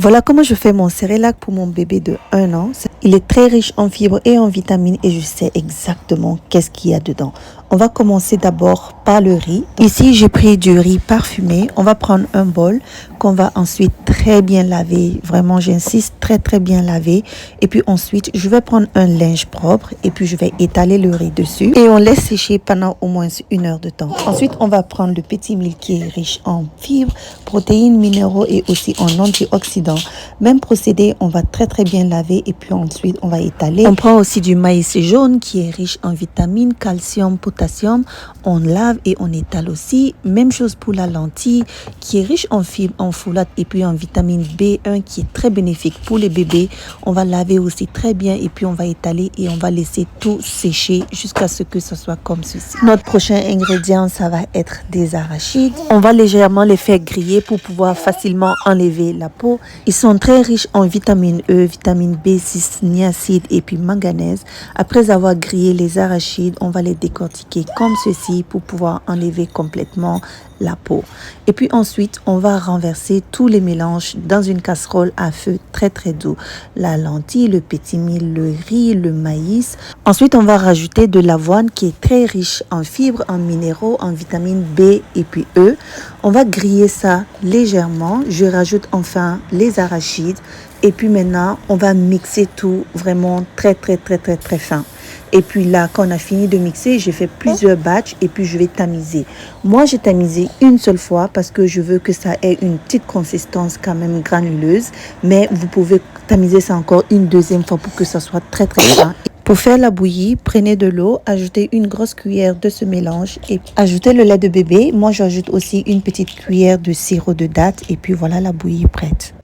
Voilà comment je fais mon cérélac pour mon bébé de 1 an. Il est très riche en fibres et en vitamines et je sais exactement qu'est-ce qu'il y a dedans. On va commencer d'abord par le riz. Ici, j'ai pris du riz parfumé. On va prendre un bol qu'on va ensuite très bien laver. Vraiment, j'insiste, très très bien laver. Et puis ensuite, je vais prendre un linge propre et puis je vais étaler le riz dessus. Et on laisse sécher pendant au moins 1 heure de temps. Ensuite, on va prendre le petit mil qui est riche en fibres, protéines, minéraux et aussi en antioxydants. Même procédé, on va très très bien laver et puis ensuite on va étaler. On prend aussi du maïs jaune qui est riche en vitamines, calcium, potassium. On lave et on étale aussi. Même chose pour la lentille qui est riche en fibres, en folate et puis en vitamine B1 qui est très bénéfique pour les bébés. On va laver aussi très bien et puis on va étaler et on va laisser tout sécher jusqu'à ce que ce soit comme ceci. Notre prochain ingrédient, ça va être des arachides. On va légèrement les faire griller pour pouvoir facilement enlever la peau. Ils sont très riches en vitamine E, vitamine B6, niacide et puis manganèse. Après avoir grillé les arachides, on va les décortiquer comme ceci pour pouvoir enlever complètement la peau. Et puis ensuite, on va renverser tous les mélanges dans une casserole à feu très très doux. La lentille, le petit mil, le riz, le maïs. Ensuite, on va rajouter de l'avoine qui est très riche en fibres, en minéraux, en vitamines B et puis E. On va griller ça légèrement. Je rajoute enfin les arachides. Et puis maintenant, on va mixer tout vraiment très très très très très fin. Et puis là, quand on a fini de mixer, j'ai fait plusieurs batchs et puis je vais tamiser. Moi, j'ai tamisé une seule fois parce que je veux que ça ait une petite consistance quand même granuleuse. Mais vous pouvez tamiser ça encore une deuxième fois pour que ça soit très très fin. Pour faire la bouillie, prenez de l'eau, ajoutez une grosse cuillère de ce mélange et ajoutez le lait de bébé. Moi, j'ajoute aussi une petite cuillère de sirop de date et puis voilà la bouillie prête.